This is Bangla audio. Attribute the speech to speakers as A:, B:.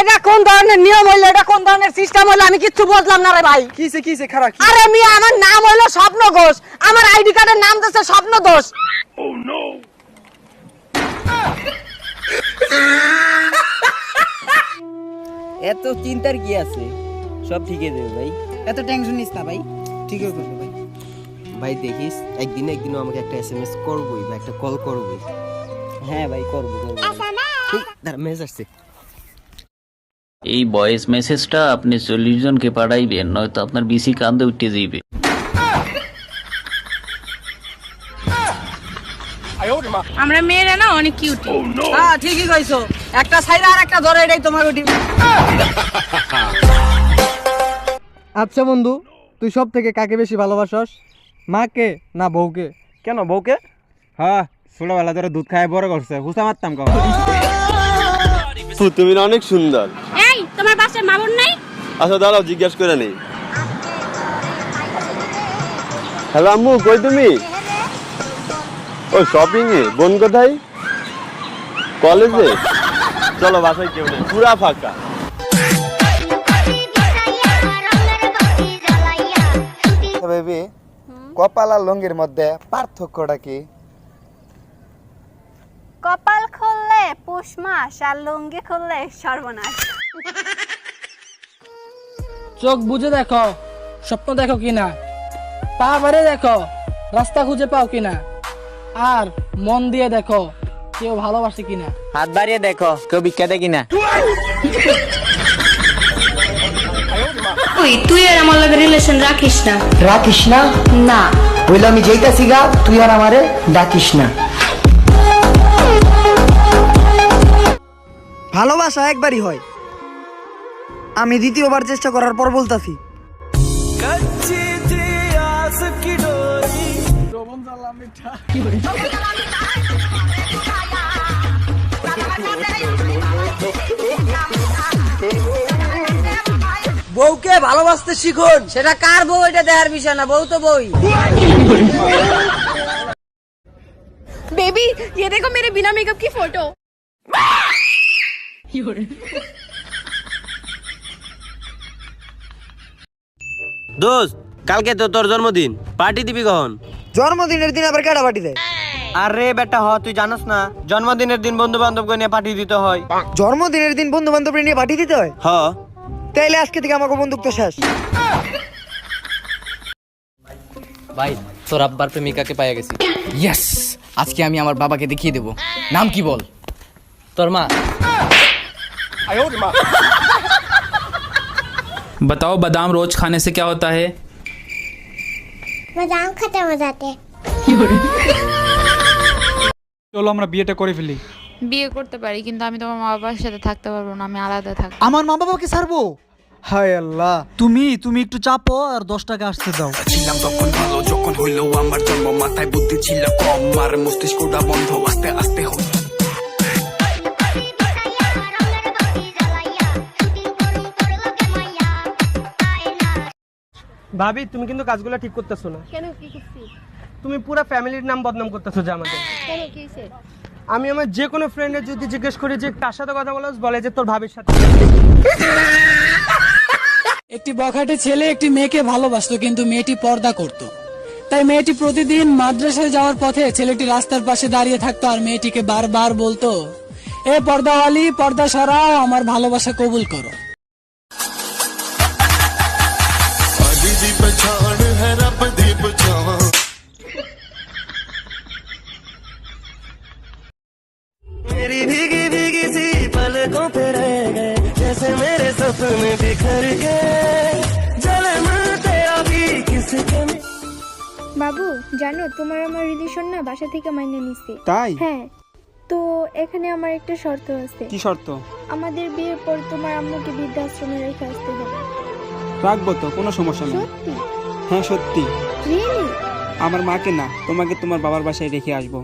A: এটা কোন ধরনের নিয়ম হইলো, এটা কোন ধরনের সিস্টেম হইলো, আমি কিচ্ছু বুঝলাম না রে ভাই।
B: কিসে খারাপ?
A: আরে মিয়া, আমার নাম হইলো স্বপ্ন ঘোষ, আমার আইডি কার্ডের নাম দিচ্ছে স্বপ্ন দোষ।
B: এত চিন্তার কি আছে, সব ঠিক হয়ে যাবে ভাই, এত টেনশন নিস না ভাই, ঠিক হয়ে যাবে ভাই।
C: ভাই দেখিস একদিন আমাকে একটা এসএমএস করবই বা একটা কল করবই।
B: হ্যাঁ ভাই করবো।
C: দাঁড়া, মেসেজ আসছে।
D: এই ভয়েস মেসেজটা আপনি 40 জনকে পাঠাইবেন, নয়তো আপনার বিসি কান্দে উঠে যাইবে।
E: আমরা মেয়েরা না অনেক কিউট।
A: হ্যাঁ ঠিকই কইছো, একটা সাইরা আর একটা ধরে, এটাই তোমার ওটি।
B: আচ্ছা বন্ধু, তুই সব থেকে কাকে বেশি ভালোবাসস, মাকে না বউকে? কেন বউকে? হ্যাঁ, ছোটবেলা ধরে দুধ খায় বড় করছে, হুসা মারতাম কাবা।
F: তুমি না অনেক সুন্দর।
E: এই তোমার বাসায় মা বোন নাই?
F: আচ্ছা দাঁড়াও, জিজ্ঞাসা করে নেই। হ্যালো আম্মু, কই তুমি? ও শপিং এ। বোন কোথায়? কলেজে। চলো, বাসায় কেউ নেই, পুরা ফাঁকা।
G: বেবি, কপাল আর লঙ্গির মধ্যে পার্থক্যটা কি?
E: কপাল খুললে পুষ মাস আর লুঙ্গি খুললে সর্বনাশ।
A: চোখ বুঝে দেখো, স্বপ্ন দেখো কিনা, পা বাড়ে দেখো, রাস্তা খুঁজে পাও কিনা, আর মন দিয়ে দেখো কেউ ভালোবাসে কিনা।
B: হাত বাড়িয়ে দেখো কেউ ভিক্ষা দেয় কিনা।
E: তুই আর আমার লগে রিলেশন রাখিস না।
H: রাখিস না?
E: না।
H: বইলে আমি যেইতাছি গা, তুই আর আমারে ডাকিস না। ভালোবাসা একবারই হয়, আমি দ্বিতীয়বার চেষ্টা করার পর বলতাছি।
A: বউকে ভালোবাসতে শিখুন, সেটা কার বউ এটা দেখার বিষয় না, বউ তো বউই।
E: बेबी ये देखो मेरे बिना मेकअप की फोटो।
C: দোস্ত, কালকে তো তোর জন্মদিন, পার্টি দিবি কখন?
H: জন্মদিনের দিন আবার কেডা পার্টি দেয়?
C: আরে বেটা, তুই জানোস না জন্মদিনের দিন বন্ধু বান্ধবকে নিয়ে পার্টি দিতে হয়?
H: জন্মদিনের দিন বন্ধু বান্ধব নিয়ে পার্টি দিতে হয়? তাইলে আজকে থেকে আমাকে বন্ধুত্ব শেষ।
B: ভাই, তোর আব্বার প্রেমিকাকে পাইয়া গেছি। ইয়েস, আজকে আমি আমার বাবাকে দেখিয়ে দেব। নাম কি বল? তোর মা।
I: बताओ बादाम रोज खाने से क्या होता है?
E: बादाम खत्म हो जाते।
B: চলো আমরা বিয়েটা করে ফেলি।
J: বিয়ে করতে পারি, কিন্তু আমি তোমার মা বাবার সাথে থাকতে পারবো না, আমি আলাদা থাকবো।
H: আমার মা বাবাকে ছাড়বো? হায় আল্লাহ, তুমি একটু চাপো আর 10 টাকা আসতে দাও।
I: ছিলাম তখন ভালো, যখন হইলো আমার জন্ম, মাথায় বুদ্ধি ছিল কম, আর মস্তিষ্কটা বন্ধ, আস্তে আস্তে হলো।
B: ভাবি, তুমি কিন্তু কাজগুলো ঠিক করতেছো না।
E: কেন, কি করছি?
B: তুমি পুরো ফ্যামিলির নাম বদনাম করতেছো যে আমাদের।
E: কেন, কি হইছে?
B: আমি আমার যে কোনো ফ্রেন্ডের যদি জিজ্ঞেস করি যে কার সাথে কথা বলছ, বলে যে তোর ভাবির সাথে।
A: একটি বখাটে ছেলে একটি মেয়েকে ভালোবাসতো, কিন্তু মেয়েটি পর্দা করত। তাই মেয়েটি প্রতিদিন মাদ্রাসায় যাওয়ার পথে ছেলেটি রাস্তার পাশে দাঁড়িয়ে থাকতো আর মেয়েটিকে বারবার বলতো, এ পর্দাওয়ালি, পর্দা সরাও, আমার ভালোবাসা কবুল করো।
H: मेरी भीगी भीगी सी पलकों पे रह गए, जैसे मेरे सपने बिखर गए, जले मन तेरा भी किसके।
E: বাবু, জানো তোমার আমার রিলেশন না বাসা থেকে মাইনে নিছে।
B: তাই?
E: হ্যাঁ, তো এখানে আমার একটা শর্ত আছে।
B: কি শর্ত?
E: আমাদের বিয়ের পর তোমার আম্মুকে বৃদ্ধাশ্রমে রেখে আসতে হবে।
B: রাখবো তো, কোনো সমস্যা নেই।
E: সত্যি?
B: হ্যাঁ সত্যি।
E: রিয়েলি?
B: আমার মাকে না, তোমাকে তোমার বাবার বাসায় রেখে আসবো।